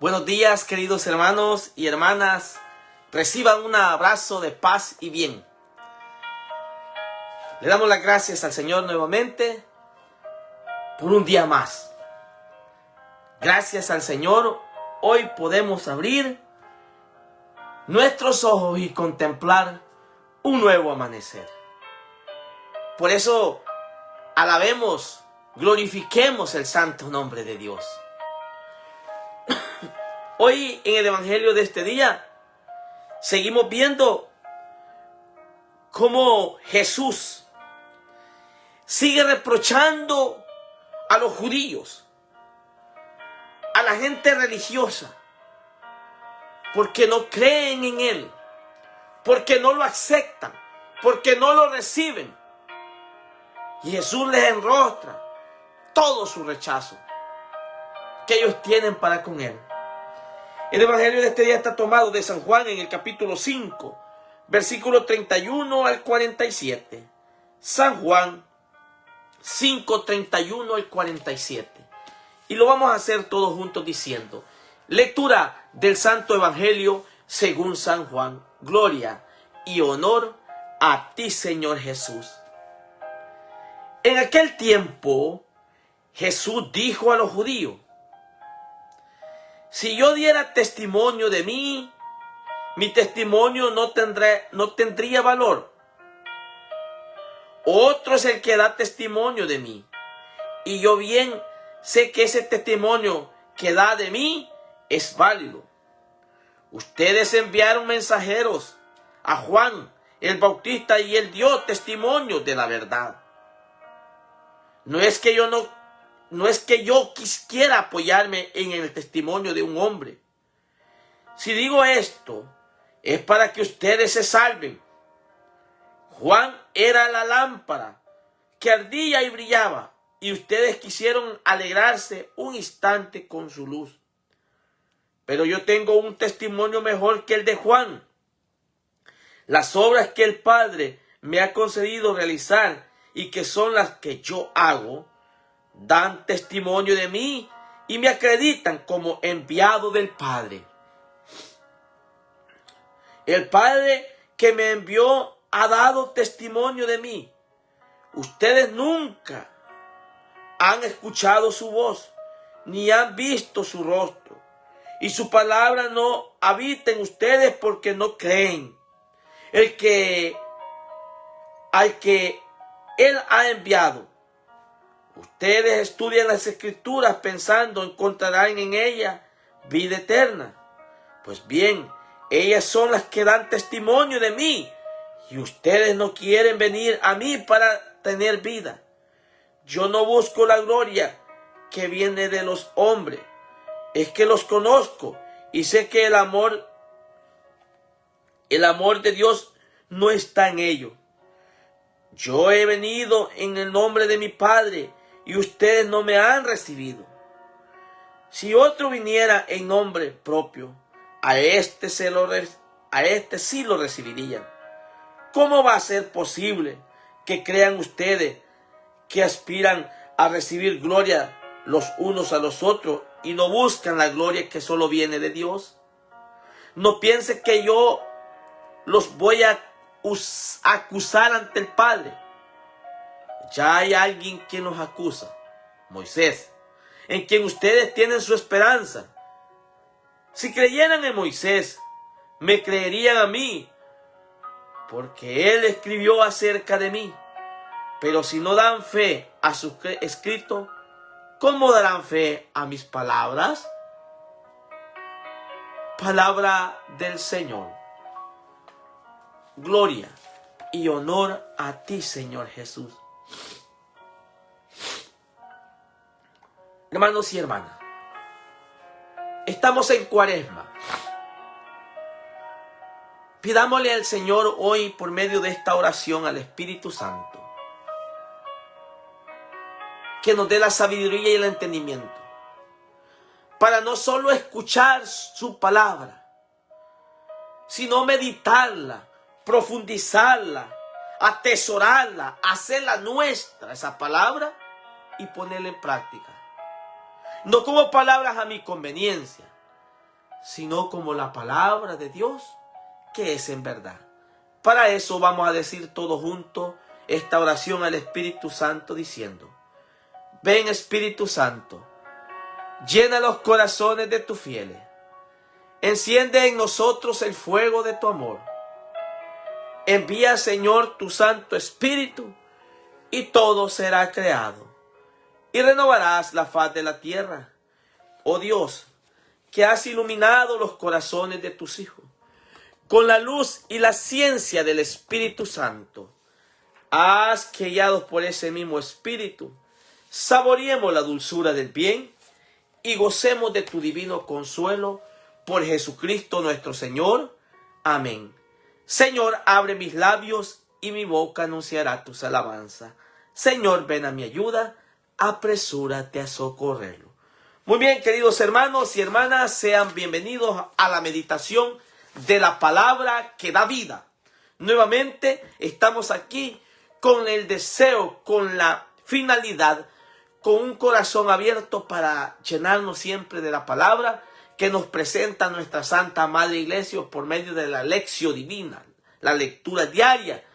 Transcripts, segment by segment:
Buenos días, queridos hermanos y hermanas. Reciban un abrazo de paz y bien. Le damos las gracias al Señor nuevamente por un día más. Gracias al Señor, hoy podemos abrir nuestros ojos y contemplar un nuevo amanecer. Por eso, alabemos, glorifiquemos el santo nombre de Dios. Hoy en el Evangelio de este día seguimos viendo cómo Jesús sigue reprochando a los judíos, a la gente religiosa, porque no creen en Él, porque no lo aceptan, porque no lo reciben. Y Jesús les enrostra todo su rechazo que ellos tienen para con Él. El Evangelio de este día está tomado de San Juan en el capítulo 5, versículo 31 al 47. San Juan 5, 31 al 47. Y lo vamos a hacer todos juntos diciendo: lectura del Santo Evangelio según San Juan. Gloria y honor a ti, Señor Jesús. En aquel tiempo, Jesús dijo a los judíos: si yo diera testimonio de mí, mi testimonio no tendría valor. Otro es el que da testimonio de mí, y yo bien sé que ese testimonio que da de mí es válido. Ustedes enviaron mensajeros a Juan el Bautista y él dio testimonio de la verdad. No es que yo quisiera apoyarme en el testimonio de un hombre. Si digo esto, es para que ustedes se salven. Juan era la lámpara que ardía y brillaba, y ustedes quisieron alegrarse un instante con su luz. Pero yo tengo un testimonio mejor que el de Juan. Las obras que el Padre me ha concedido realizar y que son las que yo hago, dan testimonio de mí y me acreditan como enviado del Padre. El Padre que me envió ha dado testimonio de mí. Ustedes nunca han escuchado su voz, ni han visto su rostro, y su palabra no habita en ustedes porque no creen. Al que Él ha enviado. Ustedes estudian las Escrituras pensando encontrarán en ellas vida eterna. Pues bien, ellas son las que dan testimonio de mí, y ustedes no quieren venir a mí para tener vida. Yo no busco la gloria que viene de los hombres, es que los conozco y sé que el amor de Dios no está en ellos. Yo he venido en el nombre de mi Padre y ustedes no me han recibido. Si otro viniera en nombre propio, a este sí lo recibirían. ¿Cómo va a ser posible que crean ustedes que aspiran a recibir gloria los unos a los otros y no buscan la gloria que solo viene de Dios? No piensen que yo los voy a acusar ante el Padre. Ya hay alguien que nos acusa, Moisés, en quien ustedes tienen su esperanza. Si creyeran en Moisés, me creerían a mí, porque él escribió acerca de mí. Pero si no dan fe a su escrito, ¿cómo darán fe a mis palabras? Palabra del Señor. Gloria y honor a ti, Señor Jesús. Hermanos y hermanas, estamos en Cuaresma. Pidámosle al Señor hoy, por medio de esta oración, al Espíritu Santo, que nos dé la sabiduría y el entendimiento para no solo escuchar su palabra, sino meditarla, profundizarla, atesorarla, hacerla nuestra, esa palabra, y ponerla en práctica. No como palabras a mi conveniencia, sino como la palabra de Dios, que es en verdad. Para eso vamos a decir todos juntos esta oración al Espíritu Santo diciendo: ven Espíritu Santo, llena los corazones de tus fieles, enciende en nosotros el fuego de tu amor. Envía, Señor, tu Santo Espíritu, y todo será creado, y renovarás la faz de la tierra. Oh Dios, que has iluminado los corazones de tus hijos con la luz y la ciencia del Espíritu Santo, haz que, guiados por ese mismo Espíritu, saboreemos la dulzura del bien y gocemos de tu divino consuelo por Jesucristo nuestro Señor. Amén. Señor, abre mis labios y mi boca anunciará tus alabanzas. Señor, ven a mi ayuda, apresúrate a socorrerlo. Muy bien, queridos hermanos y hermanas, sean bienvenidos a la meditación de la palabra que da vida. Nuevamente estamos aquí con el deseo, con la finalidad, con un corazón abierto para llenarnos siempre de la palabra que nos presenta nuestra Santa Madre Iglesia por medio de la lección divina, la lectura diaria.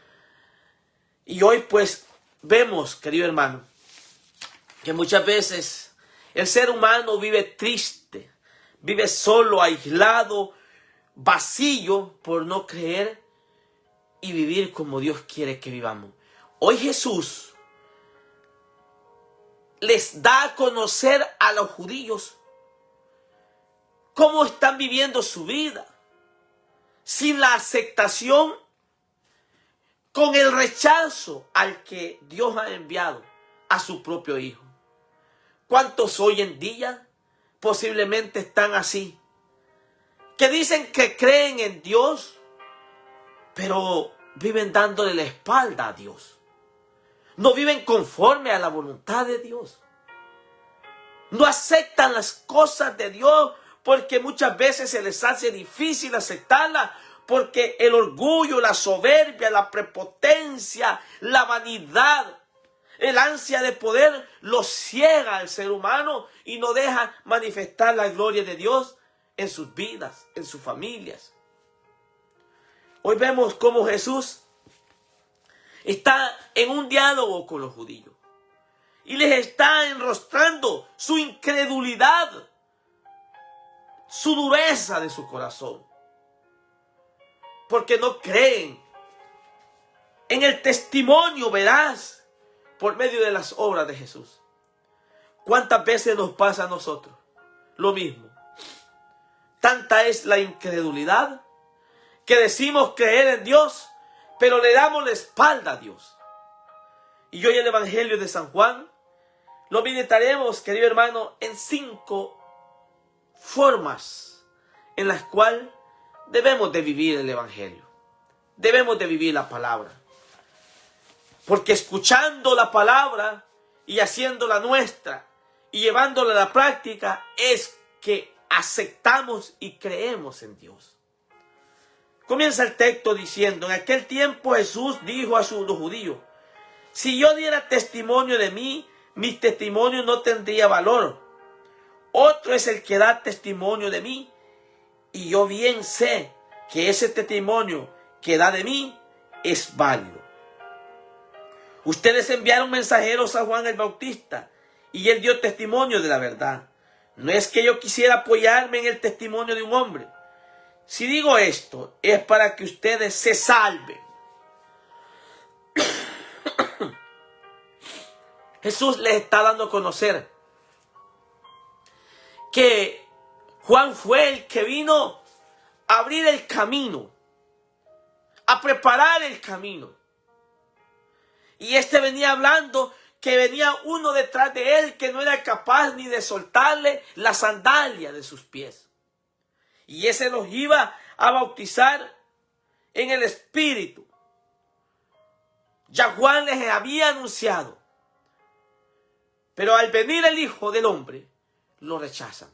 Y hoy pues vemos, querido hermano, que muchas veces el ser humano vive triste, vive solo, aislado, vacío por no creer y vivir como Dios quiere que vivamos. Hoy Jesús les da a conocer a los judíos cómo están viviendo su vida, sin la aceptación, con el rechazo al que Dios ha enviado a su propio Hijo. ¿Cuántos hoy en día posiblemente están así? Que dicen que creen en Dios, pero viven dándole la espalda a Dios. No viven conforme a la voluntad de Dios. No aceptan las cosas de Dios porque muchas veces se les hace difícil aceptarlas, porque el orgullo, la soberbia, la prepotencia, la vanidad, el ansia de poder lo ciega al ser humano y no deja manifestar la gloria de Dios en sus vidas, en sus familias. Hoy vemos cómo Jesús está en un diálogo con los judíos y les está enrostrando su incredulidad, su dureza de su corazón, porque no creen en el testimonio veraz por medio de las obras de Jesús. ¿Cuántas veces nos pasa a nosotros lo mismo? Tanta es la incredulidad que decimos creer en Dios, pero le damos la espalda a Dios. Y hoy el Evangelio de San Juan lo meditaremos, querido hermano, en 5 formas en las cuales debemos de vivir el Evangelio. Debemos de vivir la palabra. Porque escuchando la palabra y haciéndola nuestra y llevándola a la práctica es que aceptamos y creemos en Dios. Comienza el texto diciendo: en aquel tiempo Jesús dijo a los judíos: si yo diera testimonio de mí, mi testimonio no tendría valor. Otro es el que da testimonio de mí, y yo bien sé que ese testimonio que da de mí es válido. Ustedes enviaron mensajeros a Juan el Bautista, y él dio testimonio de la verdad. No es que yo quisiera apoyarme en el testimonio de un hombre. Si digo esto, es para que ustedes se salven. Jesús les está dando a conocer que Juan fue el que vino a abrir el camino, a preparar el camino. Y este venía hablando que venía uno detrás de él que no era capaz ni de soltarle la sandalia de sus pies. Y ese los iba a bautizar en el Espíritu. Ya Juan les había anunciado. Pero al venir el Hijo del Hombre, lo rechazan.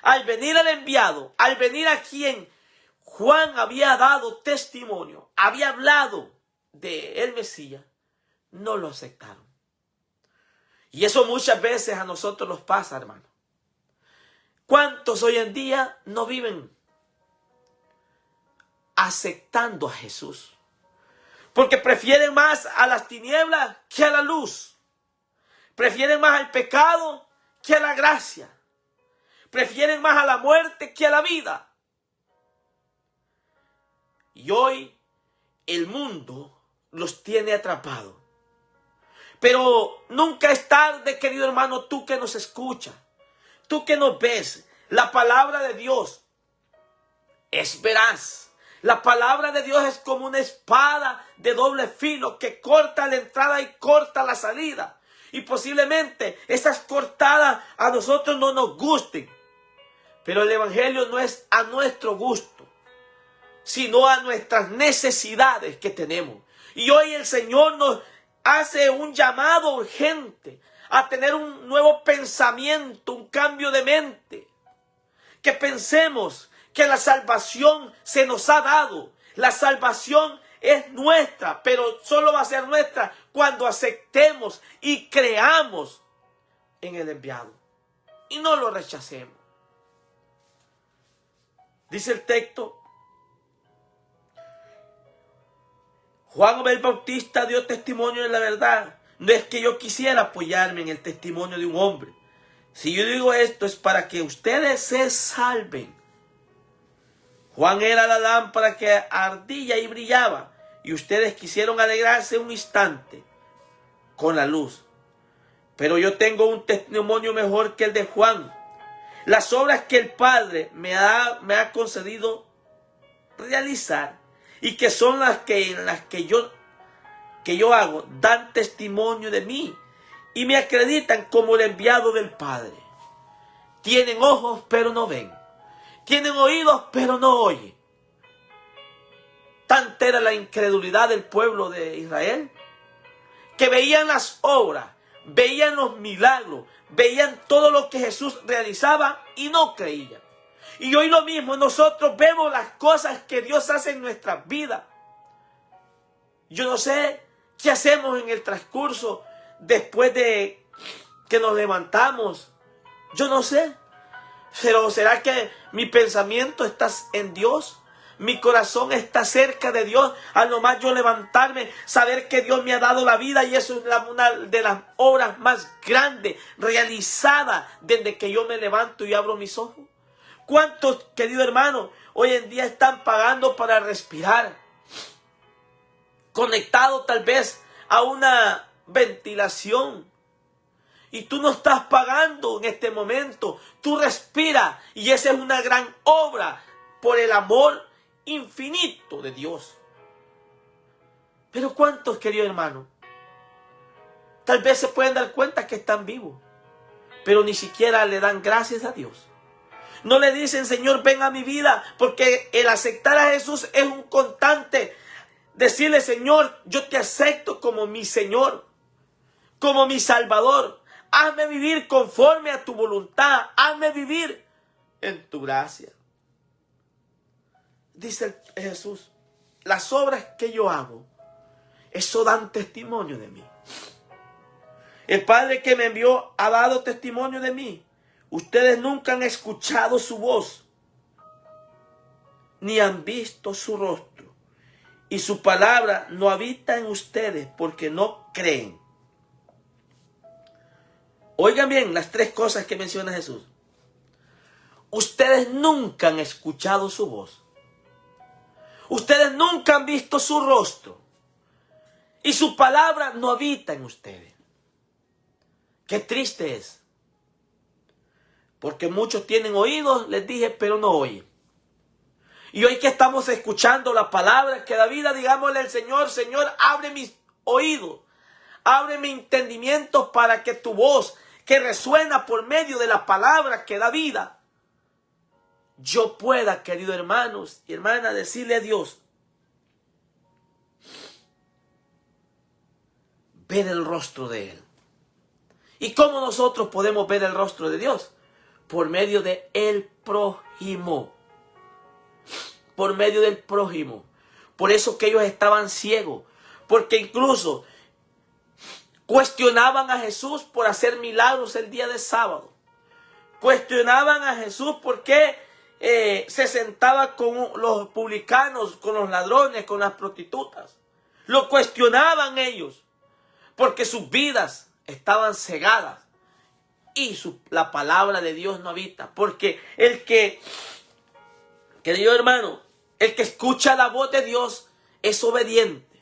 Al venir el enviado, al venir a quien Juan había dado testimonio, había hablado de el Mesías, no lo aceptaron. Y eso muchas veces a nosotros nos pasa, hermano. ¿Cuántos hoy en día no viven aceptando a Jesús? Porque prefieren más a las tinieblas que a la luz. Prefieren más al pecado que a la gracia. Prefieren más a la muerte que a la vida. Y hoy el mundo los tiene atrapados. Pero nunca es tarde, querido hermano, tú que nos escuchas, tú que nos ves. La palabra de Dios es veraz. La palabra de Dios es como una espada de doble filo que corta la entrada y corta la salida. Y posiblemente esas cortadas a nosotros no nos gusten. Pero el evangelio no es a nuestro gusto, sino a nuestras necesidades que tenemos. Y hoy el Señor nos hace un llamado urgente a tener un nuevo pensamiento, un cambio de mente. Que pensemos que la salvación se nos ha dado. La salvación es nuestra, pero solo va a ser nuestra cuando aceptemos y creamos en el enviado. Y no lo rechacemos. Dice el texto, Juan el Bautista dio testimonio de la verdad. No es que yo quisiera apoyarme en el testimonio de un hombre. Si yo digo esto es para que ustedes se salven. Juan era la lámpara que ardía y brillaba, y ustedes quisieron alegrarse un instante con la luz. Pero yo tengo un testimonio mejor que el de Juan. Las obras que el Padre me ha concedido realizar y que son las que yo hago, dan testimonio de mí y me acreditan como el enviado del Padre. Tienen ojos pero no ven, tienen oídos pero no oyen. Tanta era la incredulidad del pueblo de Israel que veían las obras, veían los milagros, veían todo lo que Jesús realizaba y no creían. Y hoy lo mismo, nosotros vemos las cosas que Dios hace en nuestras vidas. Yo no sé qué hacemos en el transcurso después de que nos levantamos. Yo no sé. Pero ¿será que mi pensamiento está en Dios? Mi corazón está cerca de Dios. Al nomás yo levantarme, saber que Dios me ha dado la vida, y eso es una de las obras más grandes realizadas desde que yo me levanto y abro mis ojos. ¿Cuántos, querido hermano, hoy en día están pagando para respirar? Conectado tal vez a una ventilación. Y tú no estás pagando en este momento. Tú respiras. Y esa es una gran obra por el amor infinito de Dios. Pero ¿cuántos, querido hermano? Tal vez se pueden dar cuenta que están vivos, pero ni siquiera le dan gracias a Dios. No le dicen, Señor, ven a mi vida, porque el aceptar a Jesús es un constante. Decirle, Señor, yo te acepto como mi Señor, como mi Salvador. Hazme vivir conforme a tu voluntad. Hazme vivir en tu gracia. Dice Jesús, las obras que yo hago, eso dan testimonio de mí. El Padre que me envió ha dado testimonio de mí. Ustedes nunca han escuchado su voz, ni han visto su rostro. Y su palabra no habita en ustedes porque no creen. Oigan bien las tres cosas que menciona Jesús. Ustedes nunca han escuchado su voz. Ustedes nunca han visto su rostro. Y su palabra no habita en ustedes. Qué triste es. Porque muchos tienen oídos, les dije, pero no oyen. Y hoy que estamos escuchando la palabra que da vida, digámosle al Señor, Señor, abre mis oídos, abre mi entendimiento para que tu voz, que resuena por medio de la palabra que da vida, yo pueda, queridos hermanos y hermanas, decirle a Dios, ver el rostro de Él. ¿Y cómo nosotros podemos ver el rostro de Dios? Por medio de el prójimo. Por medio del prójimo. Por eso que ellos estaban ciegos. Porque incluso cuestionaban a Jesús por hacer milagros el día de sábado. Cuestionaban a Jesús por qué se sentaba con los publicanos, con los ladrones, con las prostitutas. Lo cuestionaban ellos porque sus vidas estaban cegadas y la palabra de Dios no habita. Porque querido hermano, el que escucha la voz de Dios es obediente.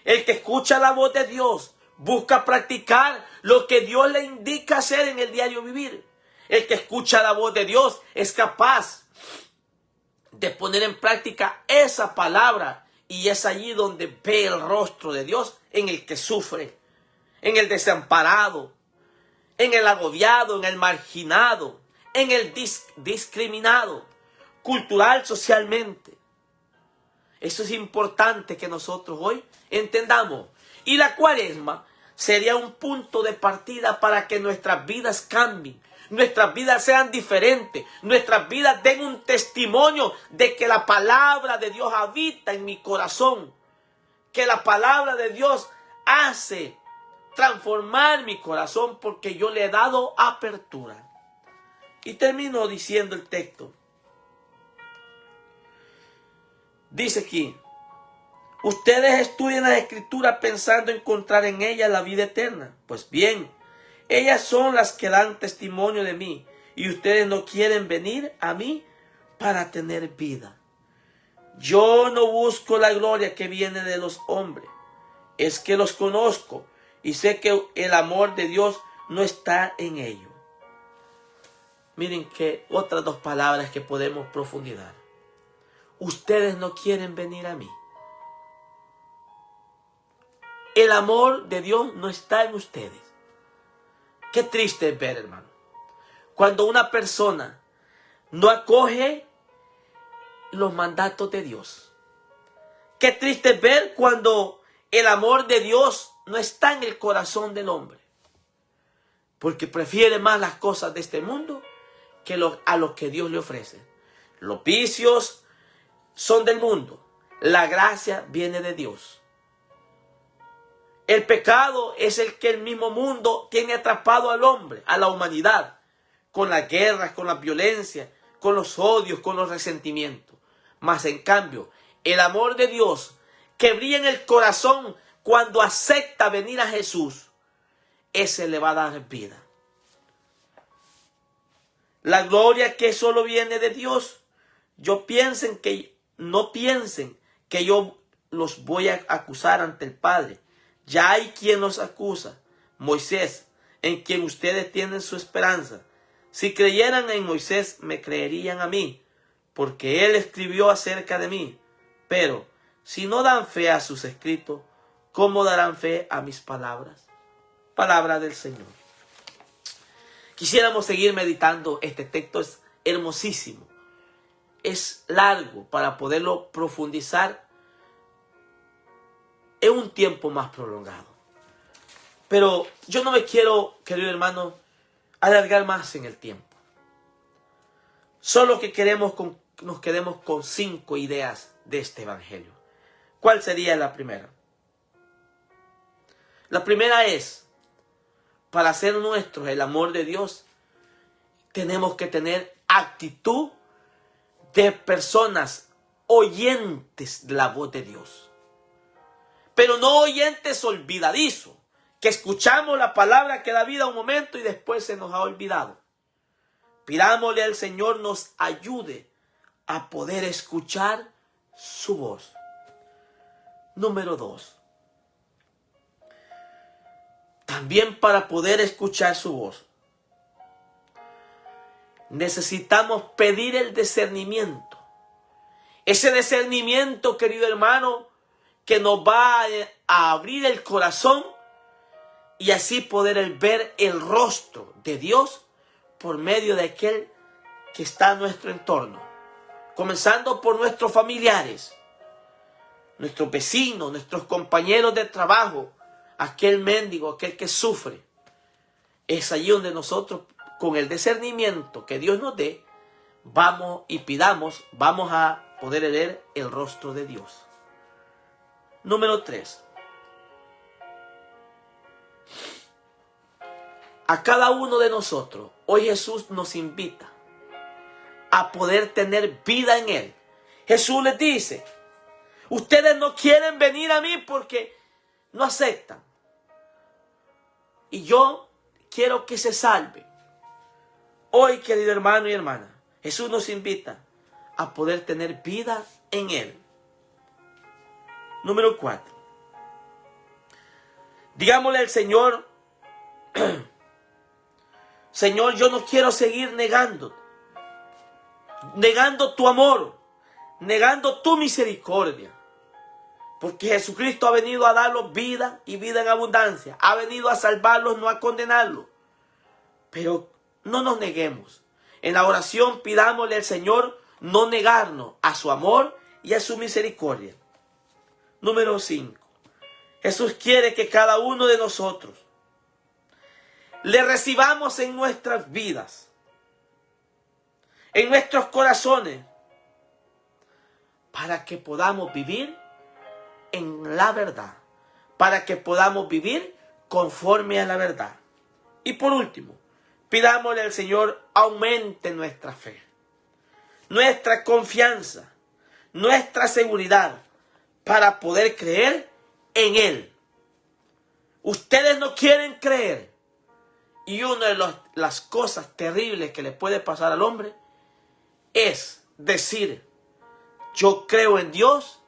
El que escucha la voz de Dios busca practicar lo que Dios le indica hacer en el diario vivir. El que escucha la voz de Dios es capaz de poner en práctica esa palabra, y es allí donde ve el rostro de Dios en el que sufre, en el desamparado, en el agobiado, en el marginado, en el discriminado, cultural, socialmente. Eso es importante que nosotros hoy entendamos. Y la Cuaresma sería un punto de partida para que nuestras vidas cambien, nuestras vidas sean diferentes, nuestras vidas den un testimonio de que la palabra de Dios habita en mi corazón, que la palabra de Dios hace transformar mi corazón porque yo le he dado apertura. Y termino diciendo el texto. Dice aquí: ustedes estudian las Escrituras pensando encontrar en ellas la vida eterna. Pues bien, ellas son las que dan testimonio de mí, y ustedes no quieren venir a mí para tener vida. Yo no busco la gloria que viene de los hombres, es que los conozco y sé que el amor de Dios no está en ellos. Miren que otras dos palabras que podemos profundizar. Ustedes no quieren venir a mí. El amor de Dios no está en ustedes. Qué triste es ver, hermano, cuando una persona no acoge los mandatos de Dios. Qué triste es ver cuando el amor de Dios no está en el corazón del hombre, porque prefiere más las cosas de este mundo que a lo que Dios le ofrece. Los vicios son del mundo, la gracia viene de Dios. El pecado es el que el mismo mundo tiene atrapado al hombre, a la humanidad, con las guerras, con la violencia, con los odios, con los resentimientos. Mas en cambio, el amor de Dios que brilla en el corazón cuando acepta venir a Jesús, ese le va a dar vida. La gloria que solo viene de Dios, no piensen que yo los voy a acusar ante el Padre. Ya hay quien los acusa, Moisés, en quien ustedes tienen su esperanza. Si creyeran en Moisés, me creerían a mí, porque él escribió acerca de mí. Pero si no dan fe a sus escritos, ¿cómo darán fe a mis palabras? Palabra del Señor. Quisiéramos seguir meditando. Este texto es hermosísimo. Es largo para poderlo profundizar en un tiempo más prolongado. Pero yo no me quiero, querido hermano, alargar más en el tiempo. Solo que nos quedemos con 5 ideas de este evangelio. ¿Cuál sería la primera? La primera es, para hacer nuestro el amor de Dios, tenemos que tener actitud de personas oyentes de la voz de Dios. Pero no oyentes olvidadizos, que escuchamos la palabra que da vida un momento y después se nos ha olvidado. Pidámosle al Señor nos ayude a poder escuchar su voz. Número 2. También para poder escuchar su voz, necesitamos pedir el discernimiento. Ese discernimiento, querido hermano, que nos va a abrir el corazón y así poder ver el rostro de Dios por medio de aquel que está en nuestro entorno. Comenzando por nuestros familiares, nuestros vecinos, nuestros compañeros de trabajo, aquel mendigo, aquel que sufre. Es allí donde nosotros, con el discernimiento que Dios nos dé, vamos a poder leer el rostro de Dios. Número 3. A cada uno de nosotros, Hoy Jesús nos invita a poder tener vida en Él. Jesús les dice, ustedes no quieren venir a mí porque no aceptan. Y yo quiero que se salve. Hoy, querido hermano y hermana, Jesús nos invita a poder tener vida en Él. Número 4. Digámosle al Señor, Señor, yo no quiero seguir negando tu amor, negando tu misericordia. Porque Jesucristo ha venido a darnos vida y vida en abundancia. Ha venido a salvarlos, no a condenarlos. Pero no nos neguemos. En la oración pidámosle al Señor no negarnos a su amor y a su misericordia. Número 5. Jesús quiere que cada uno de nosotros le recibamos en nuestras vidas, en nuestros corazones, para que podamos vivir en la verdad, para que podamos vivir conforme a la verdad. Y por último, pidámosle al Señor aumente nuestra fe, nuestra confianza, nuestra seguridad, para poder creer en Él. Ustedes no quieren creer. Y una de las cosas terribles que le puede pasar al hombre es decir, yo creo en Dios,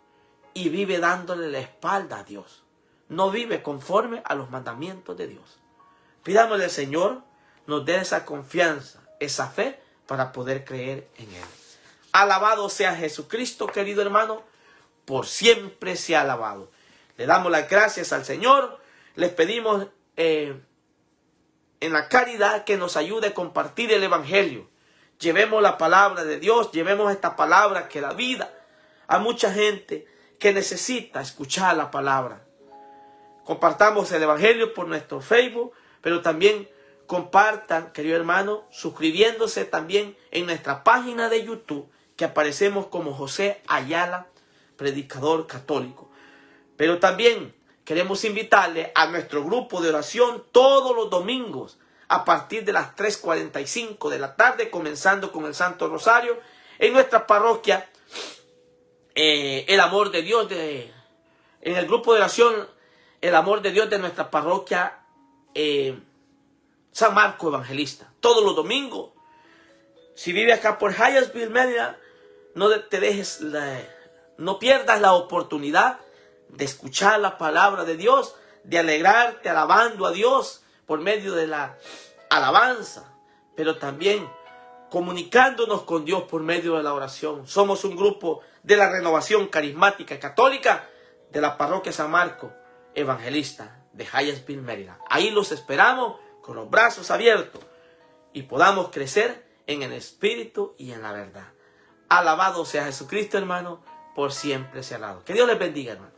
y vive dándole la espalda a Dios. No vive conforme a los mandamientos de Dios. Pidámosle al Señor nos dé esa confianza, esa fe para poder creer en Él. Alabado sea Jesucristo, querido hermano, por siempre sea alabado. Le damos las gracias al Señor. Les pedimos en la caridad que nos ayude a compartir el Evangelio. Llevemos la palabra de Dios, llevemos esta palabra que da vida a mucha gente que necesita escuchar la palabra. Compartamos el Evangelio por nuestro Facebook, pero también compartan, querido hermano, suscribiéndose también en nuestra página de YouTube, que aparecemos como José Ayala, predicador católico. Pero también queremos invitarle a nuestro grupo de oración todos los domingos a partir de las 3:45 de la tarde, comenzando con el Santo Rosario, en nuestra parroquia El Amor de Dios, en el grupo de oración El Amor de Dios de nuestra parroquia San Marco Evangelista. Todos los domingos. Si vives acá por Hyattsville, Maryland, no pierdas la oportunidad de escuchar la palabra de Dios, de alegrarte alabando a Dios por medio de la alabanza, pero también comunicándonos con Dios por medio de la oración. Somos un grupo de la Renovación Carismática Católica de la parroquia San Marco Evangelista de Hyattsville, Maryland. Ahí los esperamos con los brazos abiertos y podamos crecer en el Espíritu y en la verdad. Alabado sea Jesucristo, hermano, por siempre sea alabado. Que Dios les bendiga, hermano.